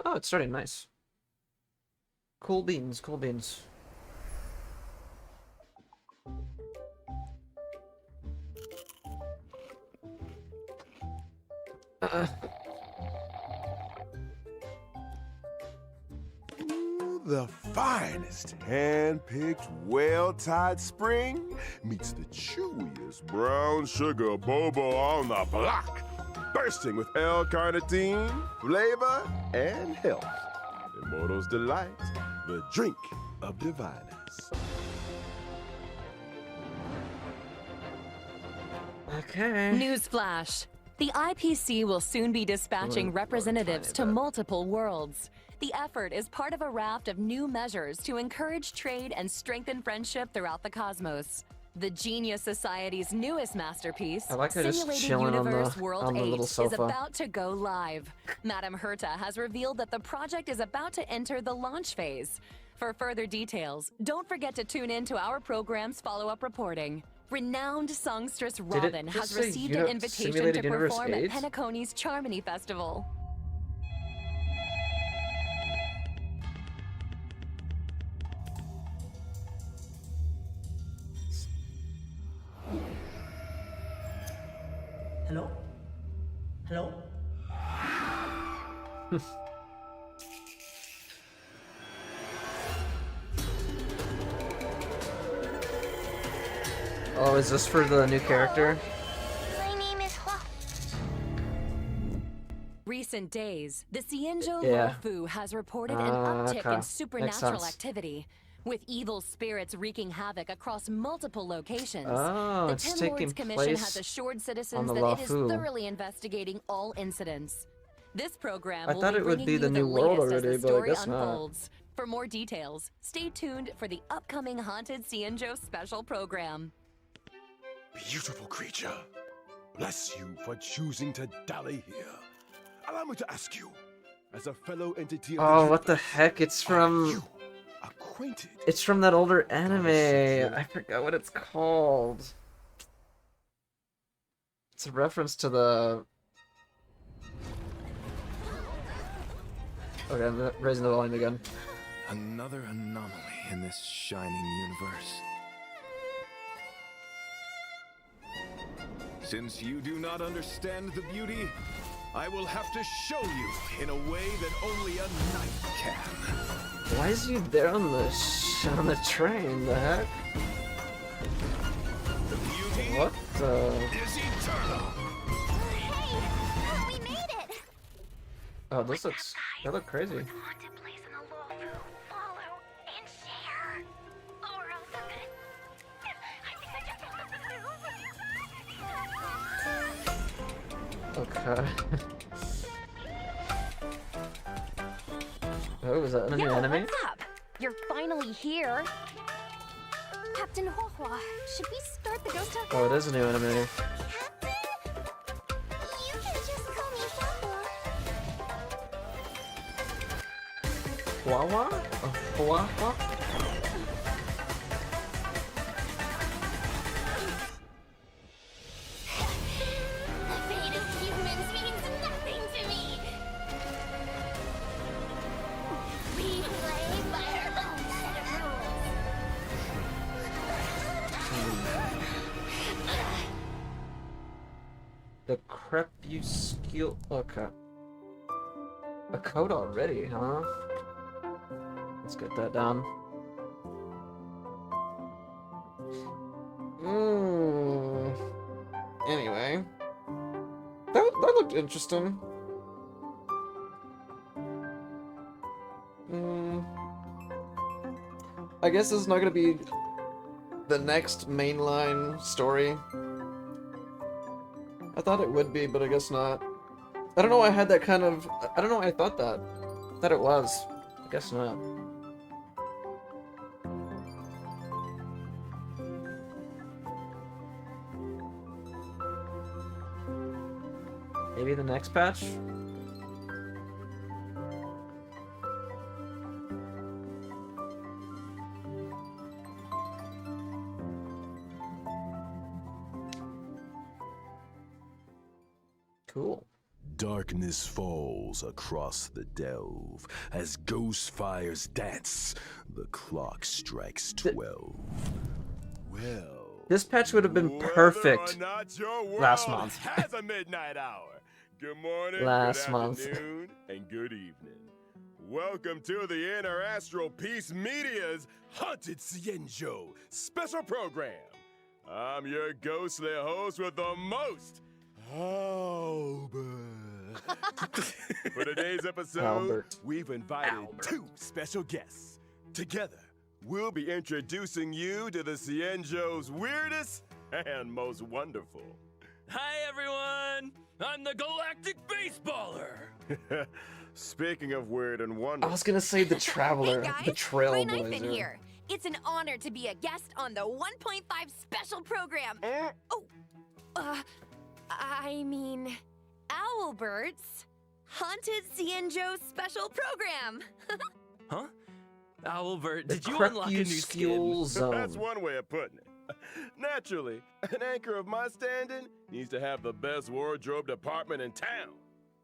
Oh, it's starting nice. Cool beans, cool beans. The finest hand-picked, well-tied spring meets the chewiest brown sugar bobo on the block, bursting with L-carnitine, flavor, and health. Immortal's Delight, the drink of diviners. Okay. Newsflash. The IPC will soon be dispatching representatives to multiple worlds. The effort is part of a raft of new measures to encourage trade and strengthen friendship throughout the cosmos. The Genius Society's newest masterpiece, I like her just Simulated chilling Universe on World the 8, little is sofa. about to go live. Madame Herta has revealed that the project is about to enter the launch phase. For further details, don't forget to tune in to our program's follow-up reporting. Renowned songstress Robin just has say received an invitation to Simulated Universe perform at 8? Penacony's Charmony Festival. Hello? Hello? Oh, is this for the new character? My name is Hua. Recent days, the Xianzhou Yeah. Luofu has reported an uptick okay. in Makes supernatural sense. activity, with evil spirits wreaking havoc across multiple locations. Oh, the it's Ten taking Lords Commission has place assured on citizens the that it is Luofu. thoroughly investigating all incidents. This program I will thought be it would bringing be you the new world latest already, as the but I story guess not. unfolds. For more details, stay tuned for the upcoming Haunted Xianzhou special program. Beautiful creature, bless you for choosing to dally here. Allow me to ask you, as a fellow entity of Oh, the what the universe, heck? It's are from... you acquainted? It's from that older anime. Goddess I forgot what it's called. It's a reference to the... Okay, I'm raising the volume again. Another anomaly in this shining universe. Since you do not understand the beauty, I will have to show you in a way that only a knight can. Why is he there on the train? The heck? The beauty What the... is eternal. Hey! We made it! Oh, this looks... That look crazy. Haunted place in the Luofu. Follow and share. Or else I'm gonna... I think I just found Okay. Oh, is that a new anime? What's up? You're finally here. Captain Huohua, should we start the ghost hunt? Oh, it is a new anime. Captain? You can just call me Huohua. Wawa? Wawa? The fate of humans means nothing to me. We play by our own set of rules. The Crepuscule. Okay. A code already, huh? Let's get that down. Anyway. That looked interesting. I guess this is not gonna be the next mainline story. I thought it would be, but I guess not. I don't know why I had that kind of... I don't know why I thought that. I thought it was. I guess not. Maybe the next patch? Cool. Darkness falls across the delve as ghost fires dance. The clock strikes 12. Well, This patch would have been perfect whether or not your world last month. has a midnight hour. Good morning, Last good month. afternoon, and good evening. Welcome to the Inner Astral Peace Media's Haunted Cienjo special program. I'm your ghostly host with the most, Albert. For today's episode, Albert. we've invited two special guests. Together, we'll be introducing you to the Cienjo's weirdest and most wonderful. Hi everyone! I'm the Galactic Baseballer! Speaking of weird and I wonderful, was gonna say the Traveler, Hey guys, the Ray Knife in Trailblazer. here. It's an honor to be a guest on the 1.5 special program. I mean, Owlbert's Haunted Cienjo special program. Huh? Owlbert, The did you unlock a new Crepuscule skin? that's Zone. one way of putting it. Naturally, an anchor of my standing needs to have the best wardrobe department in town.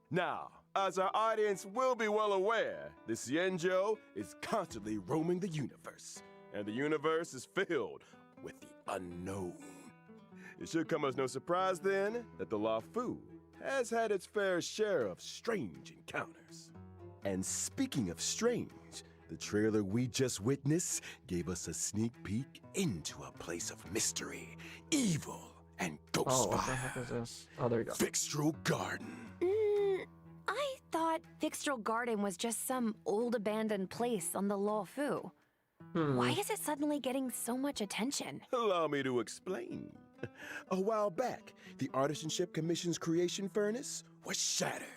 Now, as our audience will be well aware, the Cienjo is constantly roaming the universe, and the universe is filled with the unknown. It should come as no surprise then that the La Fu has had its fair share of strange encounters. And speaking of strange, the trailer we just witnessed gave us a sneak peek into a place of mystery, evil, and Oh, what the ghostfire. heck is this? Oh, there you go. Fixtral Garden. I thought Fixtral Garden was just some old abandoned place on the Lo Fu. Why is it suddenly getting so much attention? Allow me to explain. A while back, the Artisanship Commission's creation furnace was shattered,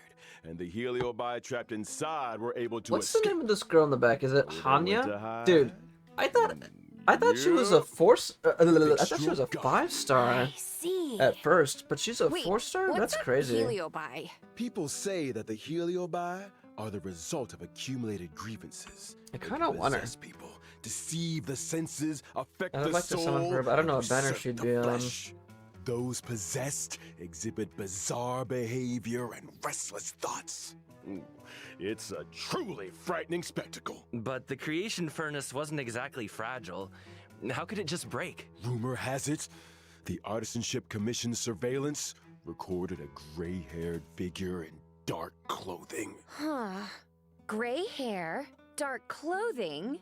and the heliobi trapped inside were able to What's the escape. name of this girl in the back? Is it Where they went to Hanya? hide. Dude, I thought she was a Yep. I thought she was a Fixtral 5-star I see. at first, but she's a Wait, 4-star? what's That's a crazy. Heliobi? People say that the heliobi are the result of accumulated grievances. I They kinda want her. possess people, deceive the senses, affect I would the like to soul, summon her, but I don't know and what banner usurp she'd the be on. flesh. Those possessed exhibit bizarre behavior and restless thoughts. Ooh, it's a truly frightening spectacle. But the creation furnace wasn't exactly fragile. How could it just break? Rumor has it, the Artisanship Commission's surveillance recorded a gray-haired figure in dark clothing. Huh. Gray hair, dark clothing.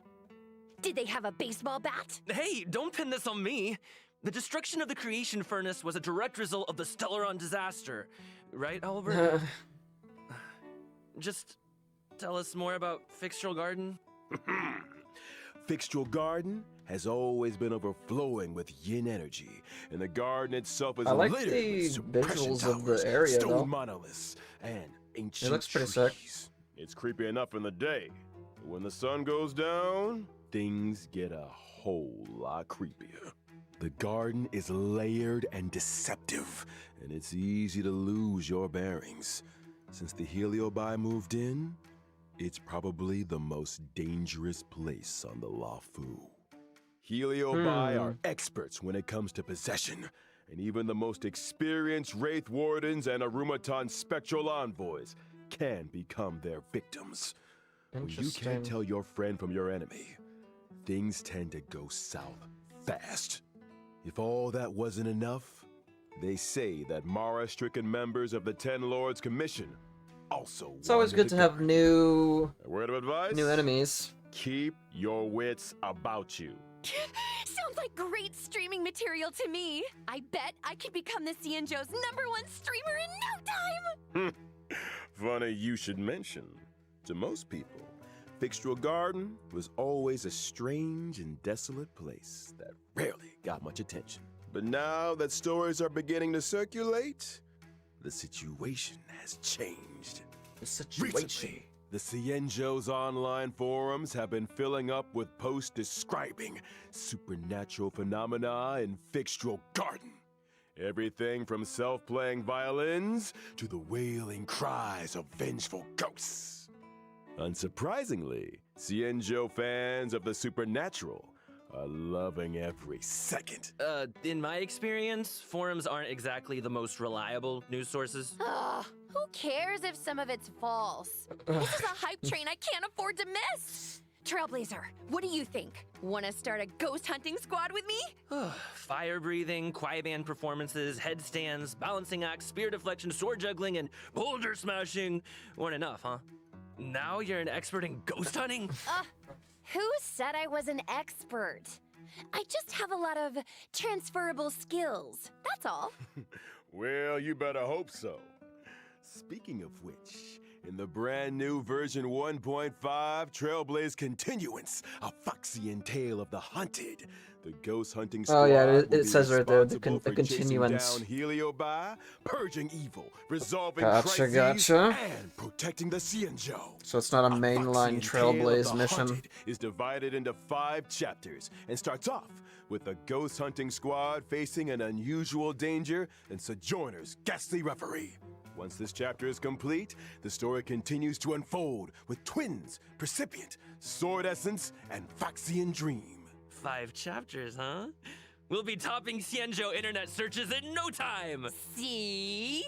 Did they have a baseball bat? Hey, don't pin this on me! The destruction of the creation furnace was a direct result of the Stellaron disaster. Right, Owlbert? Just tell us more about Fixtral Garden? Fixtral Garden has always been overflowing with yin energy, and the garden itself is I like littered the with suppression visuals of the towers, area, stone though. monoliths, and ancient looks pretty trees. sick. It's creepy enough in the day, but when the sun goes down, things get a whole lot creepier. The garden is layered and deceptive, and it's easy to lose your bearings. Since the heliobi moved in, it's probably the most dangerous place on the La Fu. Heliobi are experts when it comes to possession, and even the most experienced Wraith Wardens and Arumaton Spectral Envoys can become their victims. When you can't Interesting. tell your friend from your enemy, things tend to go south fast. If all that wasn't enough, they say that Mara-stricken members of the Ten Lords Commission also It's always wander good to have together. new A word of advice? enemies. Keep your wits about you. Sounds like great streaming material to me. I bet I could become the Cienjo's #1 streamer in no time. Funny you should mention. To most people, Fixtral Garden was always a strange and desolate place that rarely got much attention. But now that stories are beginning to circulate, the situation has changed. The situation. Recently, the Cienjo's online forums have been filling up with posts describing supernatural phenomena in Fixtral Garden. Everything from self-playing violins to the wailing cries of vengeful ghosts. Unsurprisingly, Cienjo fans of the supernatural are loving every second. In my experience, forums aren't exactly the most reliable news sources. Ugh, Who cares if some of it's false? This is a hype train I can't afford to miss. Trailblazer, what do you think? Want to start a ghost hunting squad with me? Fire breathing, quiet band performances, headstands, balancing acts, spear deflection, sword juggling, and boulder smashing. Weren't enough, huh? Now you're an expert in ghost hunting? Who said I was an expert? I just have a lot of transferable skills. That's all. Well, you better hope so. Speaking of which, in the brand new version 1.5 Trailblaze Continuance, a Foxian tale of the hunted, the ghost hunting squad Oh yeah, will it be says right there, the responsible for chasing continuance. down Heliobi, purging evil, resolving Gotcha, crises, gotcha. and protecting the Cienjo. So it's not a mainline Foxian tale of Trailblaze the mission. hunted is divided into 5 chapters and starts off with the ghost hunting squad facing an unusual danger and Sojourner's ghastly referee. Once this chapter is complete, the story continues to unfold with twins, Percipient, Sword Essence, and Foxian Dream. 5 chapters, huh? We'll be topping Cienjo internet searches in no time! See?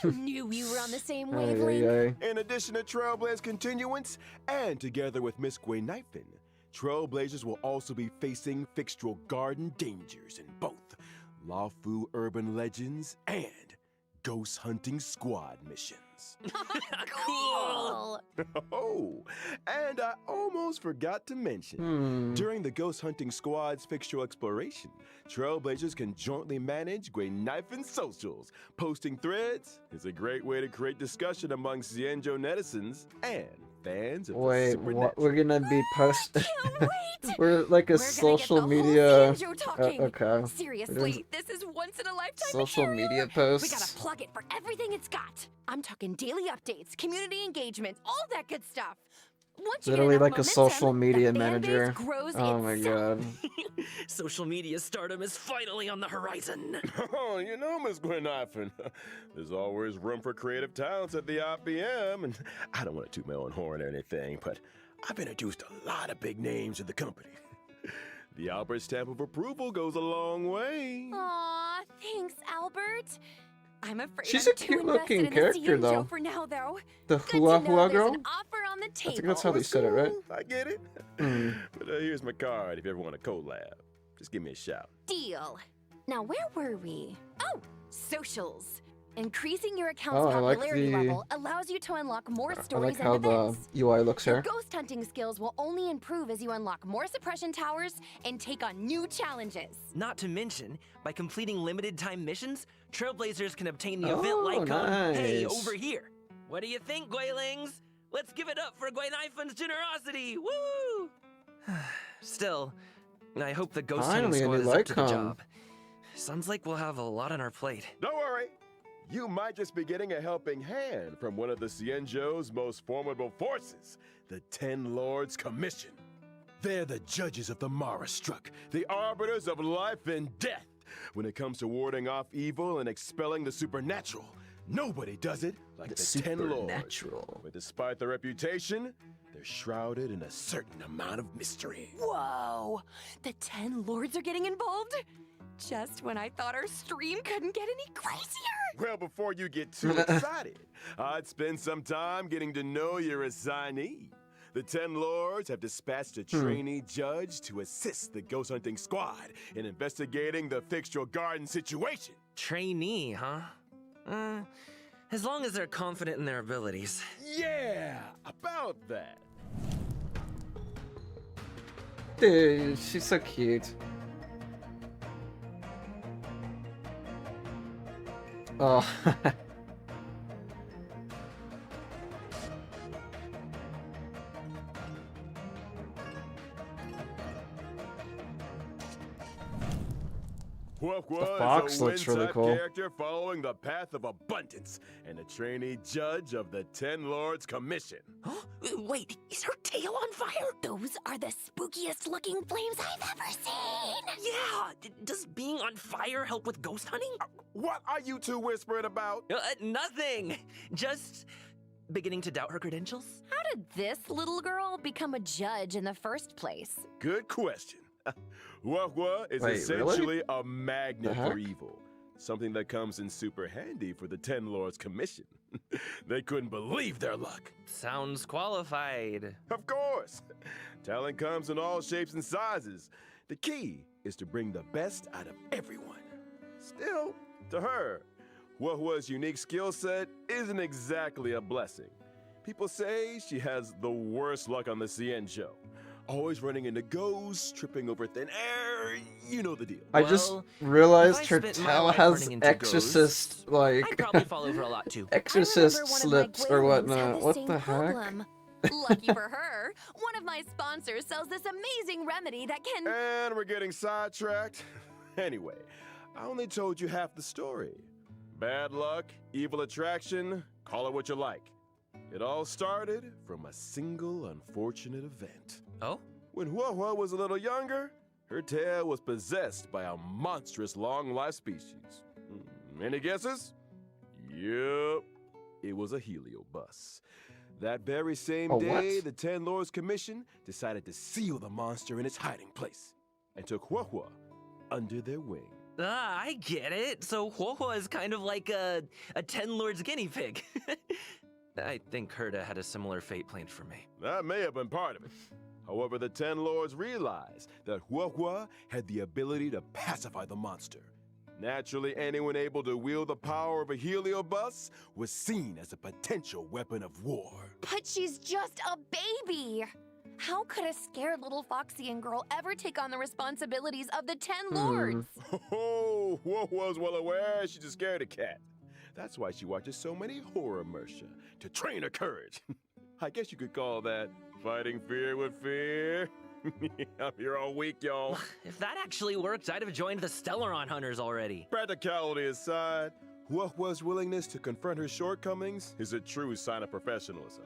I knew we were on the same Ay, wavelength. ay, ay. In addition to Trailblaze Continuance, and together with Miss Gwynnifin, Trailblazers will also be facing Fixtral Garden dangers in both Lawfu Urban Legends and Ghost Hunting Squad missions. Cool! Oh, and I almost forgot to mention, during the Ghost Hunting Squad's Fixtral Exploration, Trailblazers can jointly manage Gwynnifin socials. Posting threads is a great way to create discussion among Cienjo netizens and fans of the Wait, supernatural. what? We're gonna be post. Wait! We're like a We're social gonna get the media. whole Cienjo talking. Okay. Seriously, this is once in a lifetime Social material. media We gotta posts. plug it for everything it's got. I'm talking daily updates, community engagement, all that good stuff. Once you get Literally enough like a momentum, social the media fan base manager. grows Oh my itself. god. Social media stardom is finally on the horizon. Oh, you know, Miss Gwynnifin, there's always room for creative talents at the IPM, and I don't want to toot my own horn or anything, but I've introduced a lot of big names to the company. The Albert stamp of approval goes a long way. Aw, thanks, Albert. I'm afraid She's I'm a too cute-looking invested in character, the Cienjo though. for now, though. The Good to Hua know Hua there's girl? an offer on the table. I think that's how they said it, right? I get it. Hmm. But here's my card if you ever want a collab. Just give me a shout. Deal. Now, where were we? Oh, socials. Increasing your account's Oh, I like popularity the- level allows you to unlock more I stories like how and the events. UI looks Your here. ghost hunting skills will only improve as you unlock more suppression towers and take on new challenges. Not to mention, by completing limited time missions, Trailblazers can obtain the Oh, event like hey, nice. over here. What do you think, Gwaylings? Let's give it up for Gwynnifin's generosity! Woo! Still, I hope the ghost hunting Finally, a squad new is up to the Lycon. job. Sounds like we'll have a lot on our plate. Don't worry. You might just be getting a helping hand from one of the Cienjo's most formidable forces, the 10 Lords Commission. They're the judges of the Mara Struck, the arbiters of life and death. When it comes to warding off evil and expelling the supernatural, nobody does it like the 10 Lords. Supernatural. But despite their reputation, they're shrouded in a certain amount of mystery. Whoa! The 10 lords are getting involved? Just when I thought our stream couldn't get any crazier! Well, before you get too excited, I'd spend some time getting to know your assignee. The 10 Lords have dispatched a trainee judge to assist the ghost hunting squad in investigating the Fixtral Garden situation. Trainee, huh? As long as they're confident in their abilities. Yeah, about that. Dude, she's so cute. Oh. Huohua fox is a looks really Wind-type cool. character following the path of abundance and a trainee judge of the 10 Lords Commission. Wait, is her tail on fire? Those are the spookiest looking flames I've ever seen! Yeah! Does being on fire help with ghost hunting? What are you two whispering about? Nothing! Just beginning to doubt her credentials? How did this little girl become a judge in the first place? Good question. Huohua is Wait, essentially a magnet The for heck? evil. something that comes in super handy for the Ten Lords Commission. They couldn't believe their luck. Sounds qualified. Of course! Talent comes in all shapes and sizes. The key is to bring the best out of everyone. Still, to her, Huahua's unique skill set isn't exactly a blessing. People say she has the worst luck on the Cienjo. Always running into ghosts, tripping over thin air, you know the deal. I just Well, realized if I her spent my tail life has running into exorcist, I'd like, probably fall over a lot too. exorcist I remember slips or one of my whatnot. Guilings had What same the heck? problem. Lucky for her, one of my sponsors sells this amazing remedy that can. And we're getting sidetracked. Anyway, I only told you half the story. Bad luck, evil attraction, call it what you like. It all started from a single unfortunate event. Oh? When Huahua was a little younger, her tail was possessed by a monstrous long-life species. Any guesses? Yep, it was a heliobus. That very same A day, what? the Ten Lords Commission decided to seal the monster in its hiding place and took Huahua under their wing. Ah, I get it. So Huohua is kind of like a Ten Lords guinea pig. I think Herta had a similar fate planned for me. That may have been part of it. However, the Ten Lords realized that Huahua had the ability to pacify the monster. Naturally, anyone able to wield the power of a heliobus was seen as a potential weapon of war. But she's just a baby! How could a scared little Foxian girl ever take on the responsibilities of the Ten Lords? Oh, Huahua's well aware she's a scaredy cat. That's why she watches so many horror mercia, to train her courage. I guess you could call that fighting fear with fear. I'm here all week, y'all. If that actually worked, I'd have joined the Stellaron Hunters already. Practicality aside, Huahua's willingness to confront her shortcomings is a true sign of professionalism.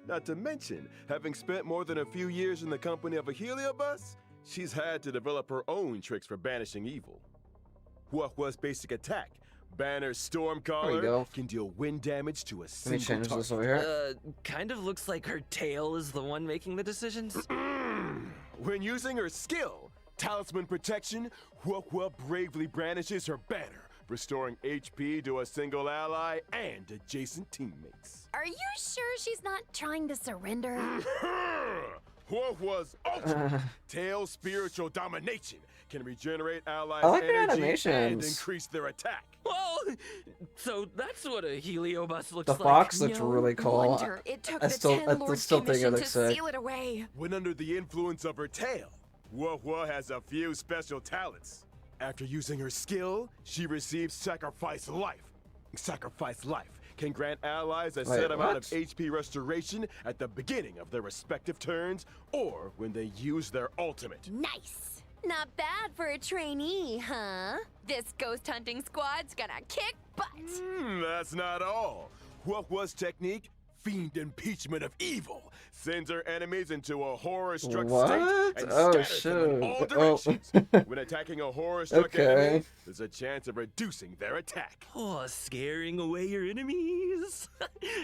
Not to mention, having spent more than a few years in the company of a heliobus, she's had to develop her own tricks for banishing evil. Huahua's basic attack, Banner Stormcaller, go. can deal wind damage to a Let me single change target. this over here. Kind of looks like her tail is the one making the decisions. When using her skill, Talisman Protection, Huahua bravely brandishes her banner, restoring HP to a single ally and adjacent teammates. Are you sure she's not trying to surrender? Huahua's ultimate tail spiritual domination can regenerate allies' I like her energy and animations. increase their attack. Well, so that's what a heliobus looks The like. fox looks No really cool. wonder it took I the still- Ten I Lords still think it Commission looks to sick. seal it away. When under the influence of her tail, Huahua has a few special talents. After using her skill, she receives Sacrifice Life. Sacrifice Life can grant allies a set amount of what? HP restoration at the beginning of their respective turns or when they use their ultimate. Nice. Not bad for a trainee, huh? This ghost hunting squad's gonna kick butt. That's not all. Huahua's technique, Fiend Impeachment of Evil, sends her enemies into a horror-struck What? state and Oh, scatters them in all shoot. directions. Oh. When attacking a horror-struck Okay. enemy, there's a chance of reducing their attack. Oh, scaring away your enemies.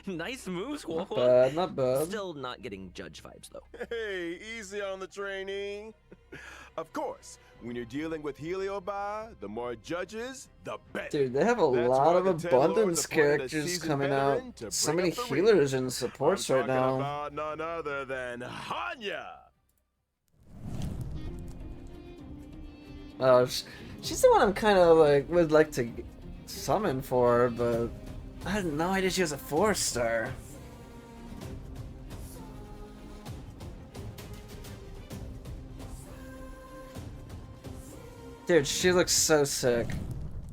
Nice moves, Not Huohua. bad, not bad. Still not getting judge vibes though. Hey, easy on the trainee. Of course, when you're dealing with Heliobi, the more judges, the better. Dude, they have a That's lot why of the Ten Lords abundance appointed a characters seasoned coming veteran out. to So bring many up the rear. healers and supports I'm right talking now. about none other than Hanya. She's the one I'm kind of like would like to summon for, but I had no idea she was a 4-star. Dude, she looks so sick.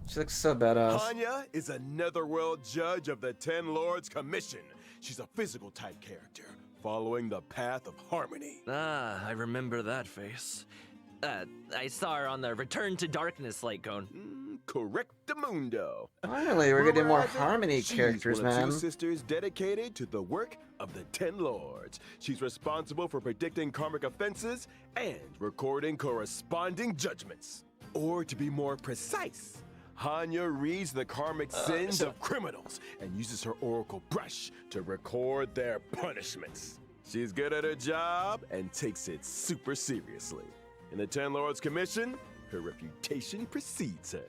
She looks so badass. Hanya is a netherworld judge of the Ten Lords Commission. She's a physical type character, following the path of harmony. Ah, I remember that face. I saw her on the Return to Darkness light cone. Correctamundo. Finally, we're getting more Rumor has it Harmony she's characters, one of man. two sisters dedicated to the work of the Ten Lords. She's responsible for predicting karmic offenses and recording corresponding judgments. Or to be more precise, Hanya reads the karmic sins of criminals and uses her oracle brush to record their punishments. She's good at her job and takes it super seriously. In the Ten Lords Commission, her reputation precedes her.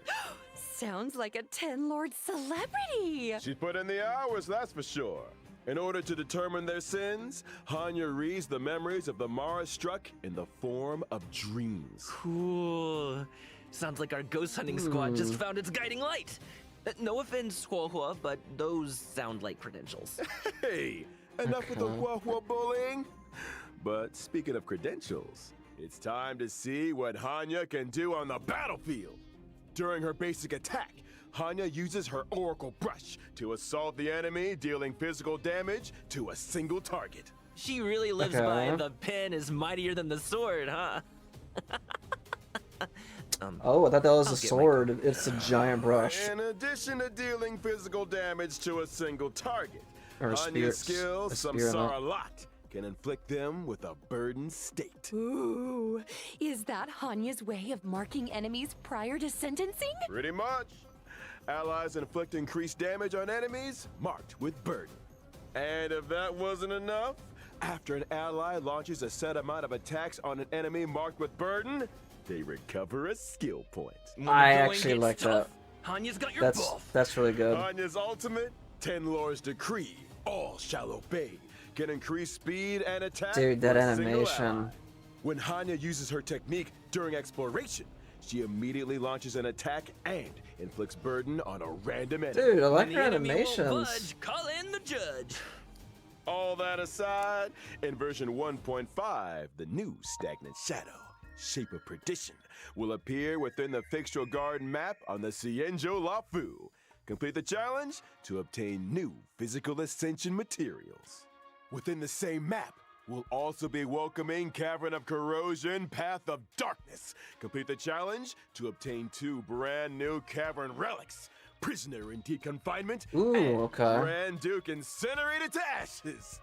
sounds like a 10 Lord celebrity. She's put in the hours, that's for sure. In order to determine their sins, Hanya reads the memories of the Mara struck in the form of dreams. Cool. Sounds like our ghost hunting squad just found its guiding light. No offense, Hua Hua, but those sound like credentials. Hey, enough with the Hua bullying. But speaking of credentials, it's time to see what Hanya can do on the battlefield. During her basic attack, Hanya uses her Oracle Brush to assault the enemy, dealing physical damage to a single target. She really lives by the pen is mightier than the sword, huh? Oh, I thought that was a sword. It's a giant brush. In addition to dealing physical damage to a single target, Or a Hanya's spear- skills, a some spear and all. Saralot, can inflict them with a burdened state. Ooh, is that Hanya's way of marking enemies prior to sentencing? Pretty much. Allies inflict increased damage on enemies marked with burden. And if that wasn't enough, after an ally launches a set amount of attacks on an enemy marked with burden, they recover a skill point. When the I going actually gets like tough, that. Hanya's got your buff. That's really good. Hanya's ultimate, 10 Lord's Decree, all shall obey, can increase speed and attack. Dude, that for a single animation. ally. When Hanya uses her technique during exploration, she immediately launches an attack and inflicts burden on a random enemy. Dude, I like When her the enemy won't animations. budge, call in the judge. All that aside, in version 1.5, the new Stagnant Shadow, Shape of Perdition, will appear within the Fixtural Garden map on the Cienjo Lafu. Complete the challenge to obtain new physical ascension materials. Within the same map, we'll also be welcoming Cavern of Corrosion, Path of Darkness. Complete the challenge to obtain 2 brand new cavern relics. Prisoner in Deep Confinement Ooh, and okay. Grand Duke Incinerated to Ashes.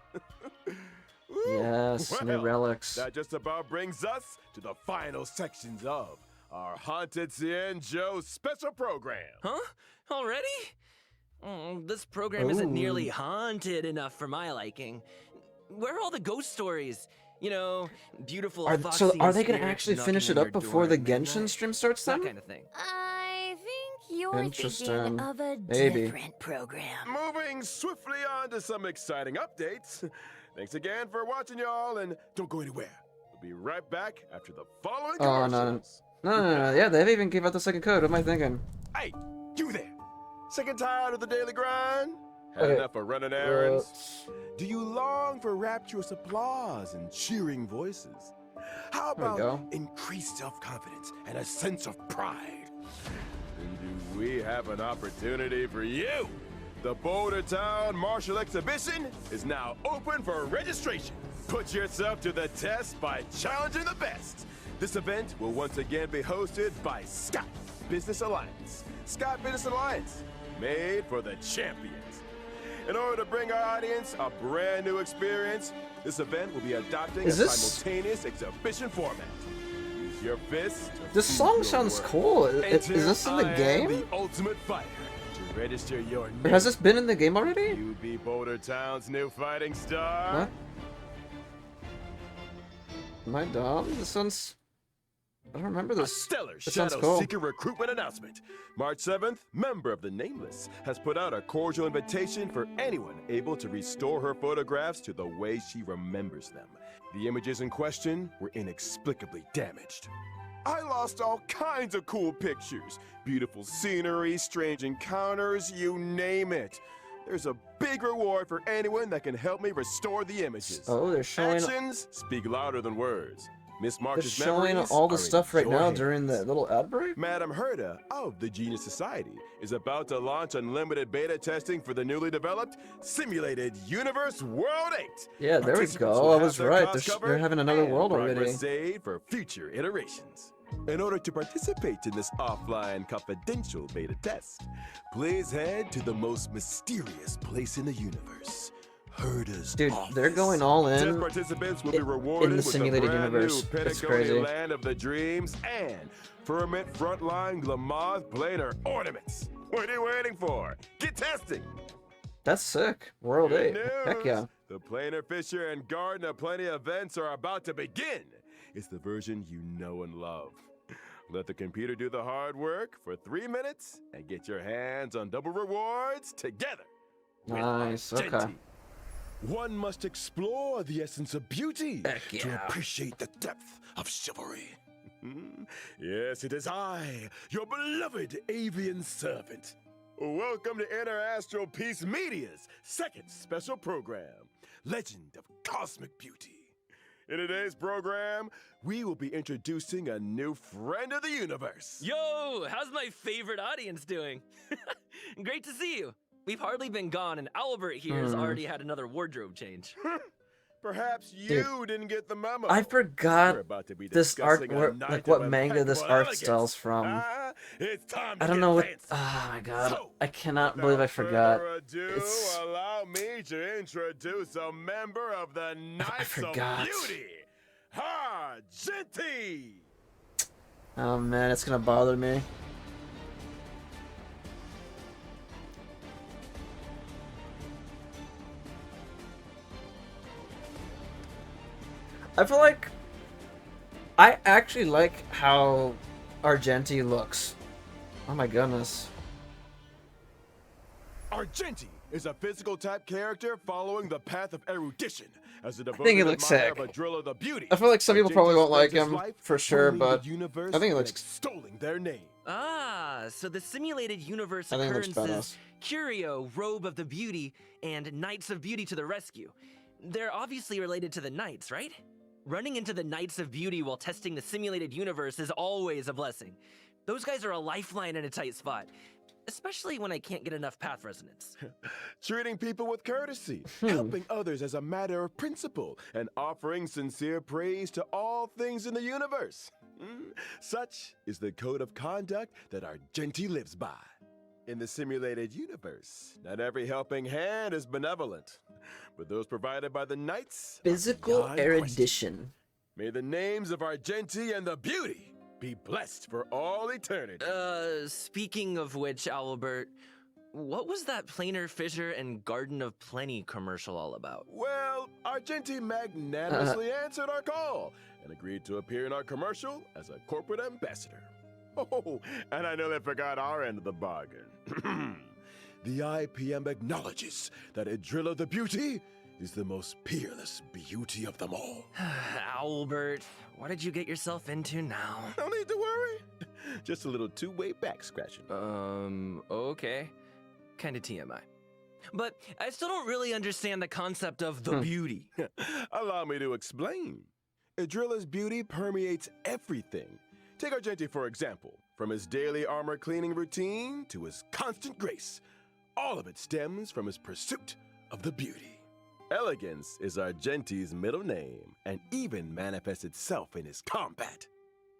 Ooh, Yes, new relics. That just about brings us to the final sections of our Haunted Cienjo special program. Huh? Already? This program isn't Ooh. nearly haunted enough for my liking. Where are all the ghost stories? You know, beautiful So foxy are they gonna spirits actually knocking finish on it your up before door the at Genshin midnight? stream starts That then? kind of thing. I think you're Interesting. thinking of a Maybe. different program. Moving swiftly on to some exciting updates. Thanks again for watching, y'all, and don't go anywhere. We'll be right back after the following Oh, commercials. No. Yeah, they haven't even gave out the second code. What am I thinking? Hey, you there! Sick and tired of the daily grind? Had Okay. enough of running errands? Do you long for rapturous applause and cheering voices? How There we about go. increased self-confidence and a sense of pride? Then do we have an opportunity for you? The Boulder Town Martial Exhibition is now open for registration. Put yourself to the test by challenging the best. This event will once again be hosted by Scott Business Alliance. Scott Business Alliance, made for the champions. In order to bring our audience a brand new experience, this event will be adopting Is a this- simultaneous exhibition format. Use your fist to This feed song your sounds world. cool. Is Enter this in the I Am game? the Ultimate Fighter to register your Or has name. this been in the game already? You be Boulder Town's new fighting star. What? Am I dumb? This sounds... I don't remember A this. stellar That sounds Shadow cool. Seeker recruitment announcement. March 7th, member of the Nameless has put out a cordial invitation for anyone able to restore her photographs to the way she remembers them. The images in question were inexplicably damaged. I lost all kinds of cool pictures. Beautiful scenery, strange encounters, you name it. There's a big reward for anyone that can help me restore the images. Oh, they're showing... Actions speak louder than words. Miss They're March's showing memories all the are in stuff right your now hands. during the little ad break? Madam Herda of the Genius Society is about to launch unlimited beta testing for the newly developed Simulated Universe World 8. Yeah, there we Participants go. will I have was their right. costs They're covered having another and world already. progress aid for future iterations. In order to participate in this offline confidential beta test, please head to the most mysterious place in the universe. Herda's Dude, office. they're going all in Test participants will be in rewarded the with simulated the brand universe. new It's Pentagonia crazy. Land of the Dreams and Firmament Frontline Glamoth Planar Ornaments. What are you waiting for? Get testing! That's sick. World Good 8. Heck yeah. The Planar Fisher and Garden of Plenty events are about to begin. It's the version you know and love. Let the computer do the hard work for 3 minutes and get your hands on double rewards together. with Nice, okay. Argenti. One must explore the essence of beauty Heck to yeah. appreciate the depth of chivalry. Yes, it is I, your beloved avian servant. Welcome to Inner Astral Peace Media's second special program, Legend of Cosmic Beauty. In today's program, we will be introducing a new friend of the universe. Yo, how's my favorite audience doing? Great to see you. We've hardly been gone, and Albert here has already had another wardrobe change. Perhaps you Dude, didn't get the memo. I forgot We're about to be this art, discussing a night like what of manga this impeccable art elegance. style's from. It's time to I don't get know what. fancy. Oh my god, So, I cannot without believe I forgot. further ado, It's. allow me to introduce a member of the Knights forgot. of Beauty, Argenti. Oh man, it's gonna bother me. I feel like I actually like how Argenti looks. Oh my goodness. Argenti is a physical type character following the path of erudition as a think he devoted looks admirer sick. of Adrilla the Beauty. I feel like some people Argenti probably won't like spends his him life for sure, roaming the but universe I think he and looks. extolling their name. Ah, so the simulated universe I think it looks occurrences, badass. Curio, Robe of the Beauty, and Knights of Beauty to the rescue. They're obviously related to the Knights, right? Running into the Knights of Beauty while testing the simulated universe is always a blessing. Those guys are a lifeline in a tight spot, especially when I can't get enough path resonance. Treating people with courtesy, helping others as a matter of principle, and offering sincere praise to all things in the universe. Such is the code of conduct that Argenti lives by. In the simulated universe, not every helping hand is benevolent, but those provided by the Knights are Physical beyond question. erudition. May the names of Argenti and the Beauty be blessed for all eternity. Speaking of which, Albert, what was that Planar Fissure and Garden of Plenty commercial all about? Well, Argenti magnanimously answered our call and agreed to appear in our commercial as a corporate ambassador. Oh, and I nearly forgot our end of the bargain. The IPM acknowledges that Adrilla the Beauty is the most peerless beauty of them all. Albert, what did you get yourself into now? No need to worry. Just a little two-way back scratching. Okay. Kinda TMI. But I still don't really understand the concept of the beauty. Allow me to explain. Adrilla's beauty permeates everything. Take Argenti, for example. From his daily armor cleaning routine to his constant grace, all of it stems from his pursuit of the beauty. Elegance is Argenti's middle name and even manifests itself in his combat.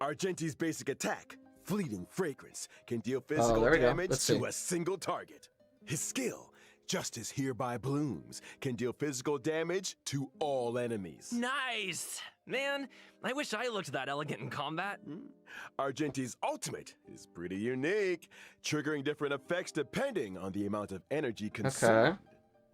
Argenti's basic attack, Fleeting Fragrance, can deal physical there we go. damage Let's to see. a single target. His skill, Justice Hereby Blooms, can deal physical damage to all enemies. Nice! Man, I wish I looked that elegant in combat. Argenti's ultimate is pretty unique, triggering different effects depending on the amount of energy consumed. Okay.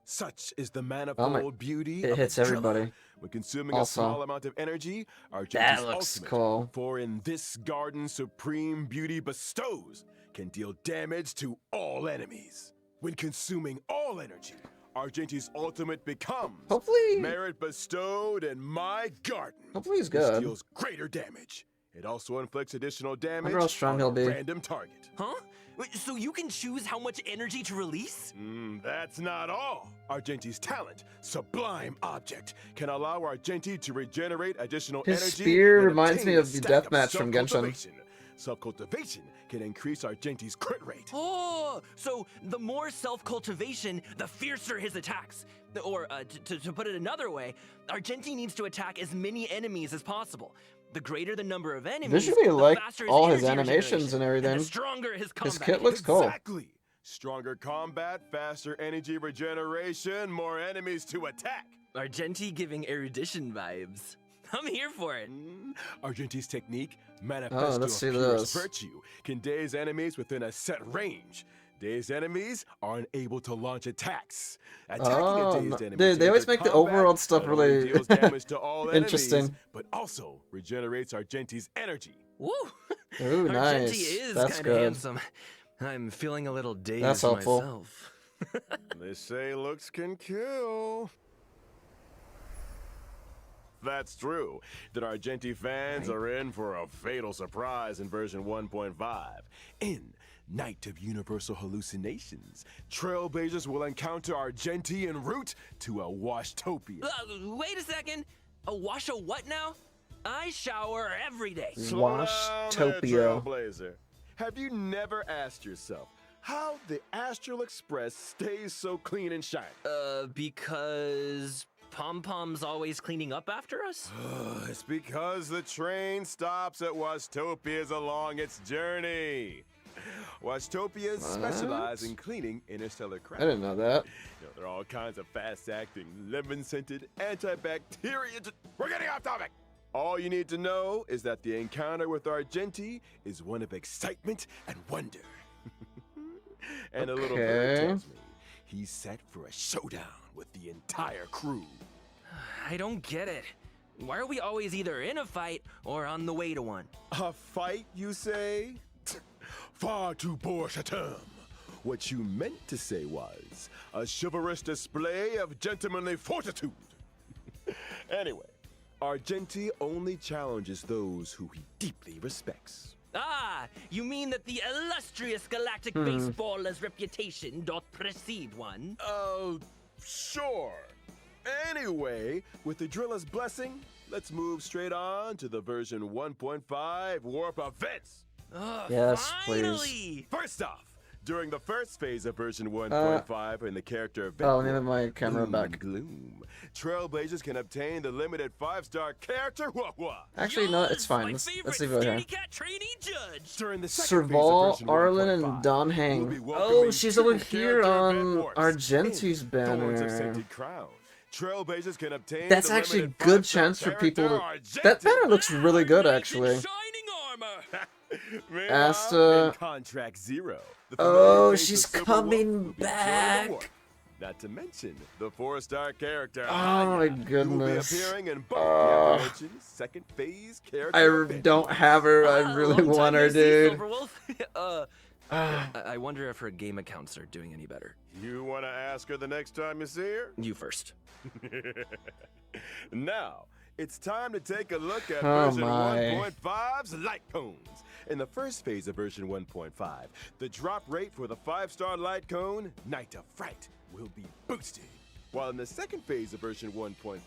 Such is the manifold beauty It of hits Adrilla. everybody. When consuming Also. a small amount of energy, Argenti's That looks ultimate, cool. for in this garden supreme beauty bestows, can deal damage to all enemies. When consuming all energy, Argenti's ultimate becomes Hopefully, merit bestowed in my garden. hopefully he's Which good. deals greater damage. It also inflicts additional damage how strong on he'll a be. random target. Huh? Wait, so you can choose how much energy to release? That's not all. Argenti's talent, Sublime Object, can allow Argenti to regenerate additional His energy. spear and reminds obtain me a of the stack deathmatch from Genshin. self-cultivation. Self-cultivation can increase Argenti's crit rate. Oh, so the more self-cultivation, the fiercer his attacks. Or, to put it another way, Argenti needs to attack as many enemies as possible. The greater the number of enemies, Visually, the like faster all his energy animations regeneration, and everything. the stronger his combat. His kit looks cool. Exactly. Stronger combat, faster energy regeneration, more enemies to attack. Argenti giving erudition vibes. I'm here for it. Argenti's technique, Manifesto let's of see Purest this. Virtue, can daze enemies within a set range. Dazed enemies are unable to launch attacks. Attacking Oh, a dazed enemy they always during make the combat overworld stuff not only really deals damage to all enemies, interesting. but also regenerates Argenti's energy. Woo! Ooh, Argenti nice. is That's kind of good. handsome. I'm feeling a little dazed That's helpful. myself. They say looks can kill. That's true. The Argenti fans are in for a fatal surprise in version 1.5. In Night of Universal Hallucinations, Trailblazers will encounter Argenti en route to a Washtopia. Wait a second. A wash a what now? I shower every day. Slow down there, Washtopia. Trailblazer. Have you never asked yourself how the Astral Express stays so clean and shiny? Because Pom Pom's always cleaning up after us? It's because the train stops at Washtopias along its journey. Washtopias specialize in cleaning interstellar I crap. didn't know that. You know, there are all kinds of fast-acting, lemon-scented, antibacterial... We're getting off topic! All you need to know is that the encounter with Argenti is one of excitement and wonder. And a little bird Okay. tells me he's set for a showdown with the entire crew. I don't get it. Why are we always either in a fight or on the way to one? A fight, you say? Far too poor a term. What you meant to say was a chivalrous display of gentlemanly fortitude. Anyway, Argenti only challenges those who he deeply respects. Ah, you mean that the illustrious galactic baseballer's reputation doth precede one? Sure. Anyway, with the driller's blessing, let's move straight on to the version 1.5 warp events. Yes, please. Finally! First off, during the first phase of version 1.5 in the character event, Oh, let me have my camera Gloom back. and Gloom, Trailblazers can obtain the limited 5-star character Wah-Wah. Actually, no, it's fine. My Let's favorite leave it here. scaredy cat trainee judge. During the second phase Serval, of version Arlen, 1.5, and Don we'll Hang. be Oh, welcoming she's two over here character on event warps Argenti's in Thorns of banner. Scented Crown. Trailblazers can obtain That's the actually limited good 5-star chance for people to... character That Argenti. banner looks really good, Knight in actually. shining armor. Meanwhile, Asta- in Contract Zero, the Oh, familiar face she's of Silver coming Wolf will be joining the back. war. Not to mention the 4-star character. Oh Anya, my who will be goodness. appearing in both Oh. the aforementioned second phase character. I event. don't have her. I really Long time want no her, see, dude. Silverwolf. I wonder if her game accounts are doing any better. You want to ask her the next time you see her? You first. Now, it's time to take a look at Oh version my. 1.5's light cones. In the first phase of version 1.5, the drop rate for the 5-star light cone, Night of Fright, will be boosted. While in the second phase of version 1.5,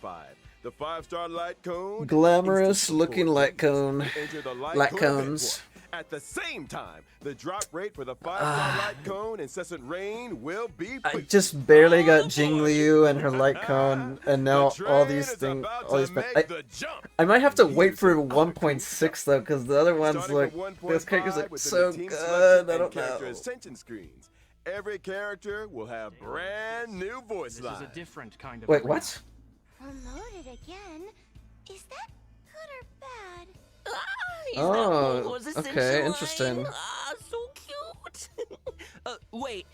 the 5-star light cone, Glamorous Instant looking Support light Boost cone. will enter the light Light cone event cones. warp. At the same time, the drop rate for the 5-star light cone, Incessant Rain, will be I boosted. just barely got Jing Liu and her light cone, and now The all train these is things. about All to these. make the jump. I might have to wait Here's for the other 1.6 though, because the other ones Starting look. with This characters 1.5 look within so the team good. selection I and don't character know. ascension screens. Every character will have brand new voice This lines. is a different kind of Wait, arena. what? Promoted again? Is that good or bad? Oh, okay, interesting. Ah, so cute. Wait,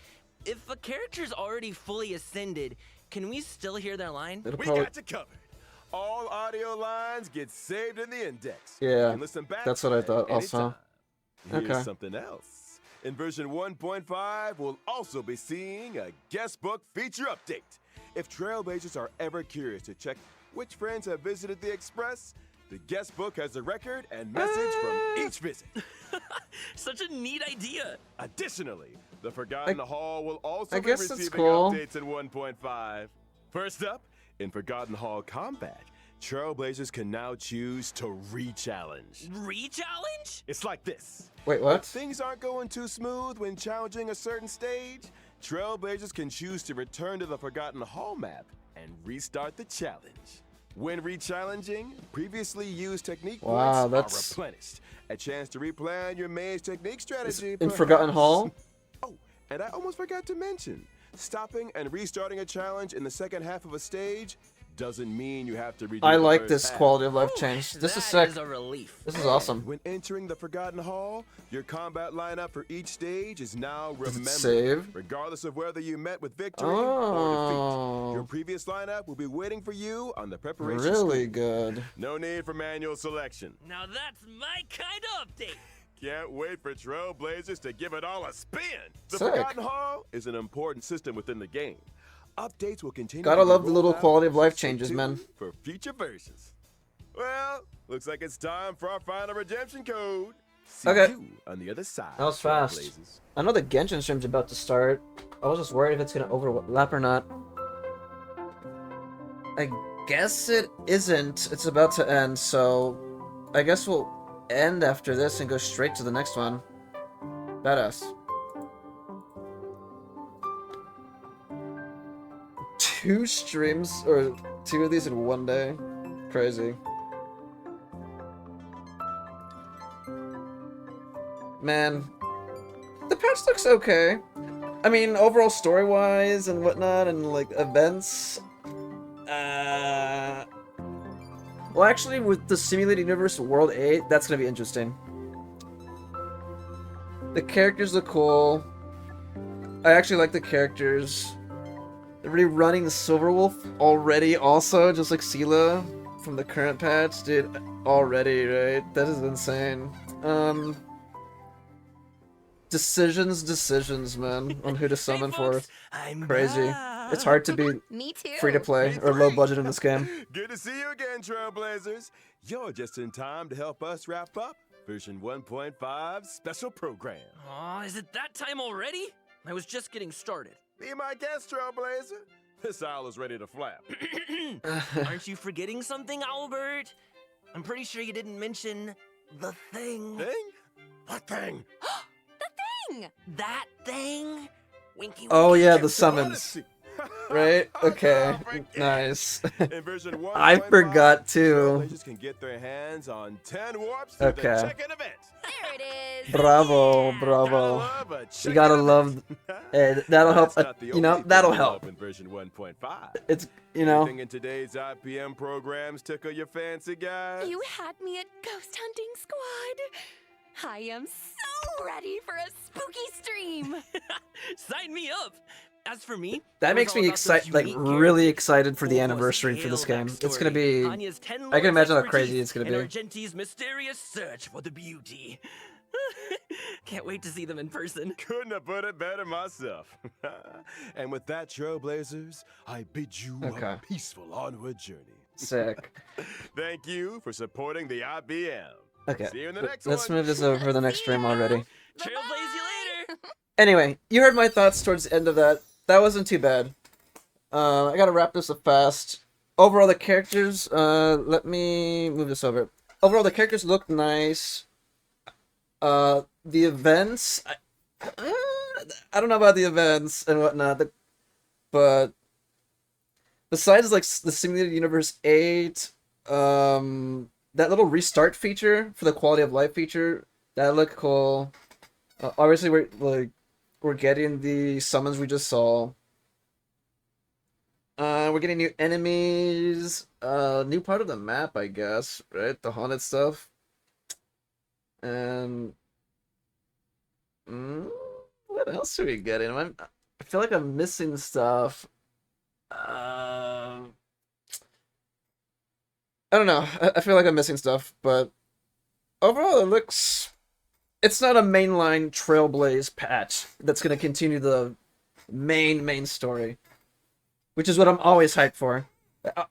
if a character's already fully ascended, can we still hear their line? It'll We probably. got you covered. All audio lines get saved in the index. Yeah, You can listen back that's to what I it thought also. anytime. Here's Okay. something else. In version 1.5, we'll also be seeing a guest book feature update. If Trailblazers are ever curious to check which friends have visited the Express, the guest book has a record and message from each visit. Such a neat idea. Additionally, the Forgotten Hall will also I be guess that's receiving cool. updates in 1.5. First up, in Forgotten Hall Combat, Trailblazers can now choose to re-challenge. Re-challenge? It's like this. Wait, If what? things aren't going too smooth when challenging a certain stage, Trailblazers can choose to return to the Forgotten Hall map and restart the challenge. When re-challenging, previously used technique Wow, points that's- are replenished. A chance to replan your maze technique strategy. In Forgotten perhaps. Hall? Oh, and I almost forgot to mention, stopping and restarting a challenge in the second half of a stage doesn't mean you have to redo I the like first this half. quality of life change. This is sick. That is a relief. This is awesome. When entering the Forgotten Hall, your combat lineup for each stage is now Does it remembered. save? Regardless of whether you met with victory or defeat. Oh, Your previous lineup will be waiting for you on the preparation really screen. good. No need for manual selection. Now that's my kind of update. Can't wait for Trailblazers to give it all a spin. The Sick. Forgotten Hall is an important system within the game. Updates will continue. Gotta to be love the little rolled out, quality of life so stay changes, tuned man. For future versions. Well, looks like it's time for our final redemption code. See Okay. you on the other side. That was fast. Trailblazers. I know the Genshin stream's about to start. I was just worried if it's gonna overlap or not. I guess it isn't. It's about to end, so I guess we'll end after this and go straight to the next one. Badass. 2 streams, or 2 of these in one day? Crazy. Man, the patch looks okay. I mean, overall story-wise and whatnot, and like events. Well, actually, with the Simulated Universe World 8, that's gonna be interesting. The characters look cool. I actually like the characters. They're really running the Silverwolf already, also, just like Sela from the current patch, dude. Already, right? That is insane. Decisions, man, on who to summon for. I'm Crazy. back. It's hard to be Me too. free to play or low budget in this game. Good to see you again, Trailblazers. You're just in time to help us wrap up version 1.5 special program. Aw, is it that time already? I was just getting started. Be my guest, Trailblazer. This owl is ready to flap. Aren't you forgetting something, Albert? I'm pretty sure you didn't mention the thing. Thing? What thing? That thing? Winky Oh winky. yeah, Get the to summons. Odyssey. Right? Okay. Forget. Nice. In version 1.5, I forgot too. Trailblazers can get their hands on 10 warps through the Okay. check-in event. There it is. Bravo, Gotta bravo. love a You check-in gotta event. love, that'll help, That's not the you know, only that'll thing we help. love in version 1.5. It's, you know, Anything in today's IPM programs tickle your fancy, guys? You had me at Ghost Hunting Squad. I am so ready for a spooky stream. Sign me up. As for me, that it makes was all me about those excited, like unique really characters. excited for the Almost anniversary for tale this game. It's backstory, gonna be, Anya's 10 I can lords imagine how expertise, crazy it's gonna and be. Argenti's mysterious search for the beauty. Can't wait to see them in person. Couldn't have put it better myself. And with that, Trailblazers, I bid you Okay. a peaceful onward journey. sick. Thank you for supporting the IBM. Okay, See you in the next let's one. move this over for the next stream already. Trailblaze you later. Anyway, you heard my thoughts towards the end of that. That wasn't too bad. I gotta wrap this up fast. Overall, the characters, let me move this over. Overall, the characters look nice. The events, I don't know about the events and whatnot, but besides, like, the Simulated Universe 8, that little restart feature for the quality of life feature, that looked cool. Obviously, we're getting the summons we just saw. We're getting new enemies, new part of the map, I guess, right? The haunted stuff. And what else are we getting? I feel like I'm missing stuff. I don't know. I feel like I'm missing stuff, but overall, it's not a mainline Trailblaze patch that's going to continue the main story, which is what I'm always hyped for.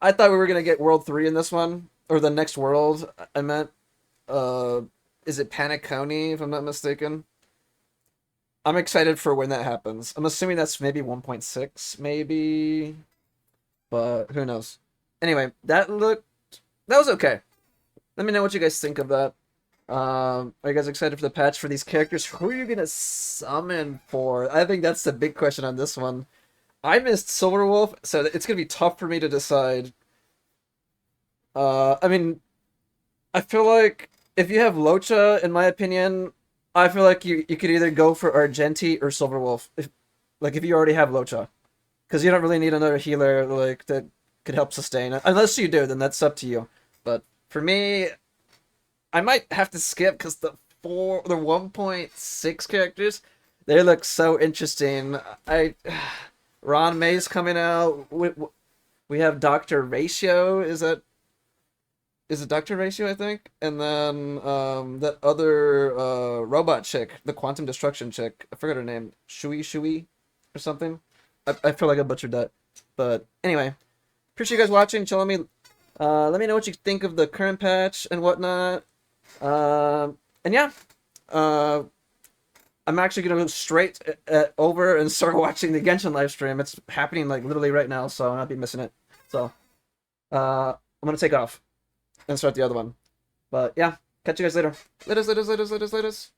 I thought we were going to get World 3 in this one, or the next world, I meant. Is it Panic County, if I'm not mistaken? I'm excited for when that happens. I'm assuming that's maybe 1.6, maybe, but who knows. Anyway, that was okay. Let me know what you guys think of that. Are you guys excited for the patch for these characters? Who are you gonna summon for? I think that's the big question on this one. I missed Silverwolf, so it's gonna be tough for me to decide. I mean, I feel like if you have Locha, in my opinion, I feel like you could either go for Argenti or Silverwolf. If you already have Locha. Because you don't really need another healer like that could help sustain. Unless you do, then that's up to you. But for me, I might have to skip because the 1.6 characters, they look so interesting. Ron May's coming out. We have Dr. Ratio. Is that is it Dr. Ratio, I think, and then that other robot chick, the quantum destruction chick. I forgot her name, Shui or something. I feel like I butchered that, but anyway, appreciate you guys watching. Let me know what you think of the current patch and whatnot. And yeah, I'm actually gonna go straight over and start watching the Genshin live stream. It's happening like literally right now, so I'll not be missing it. So, I'm gonna take off and start the other one. But yeah, catch you guys later. Laters.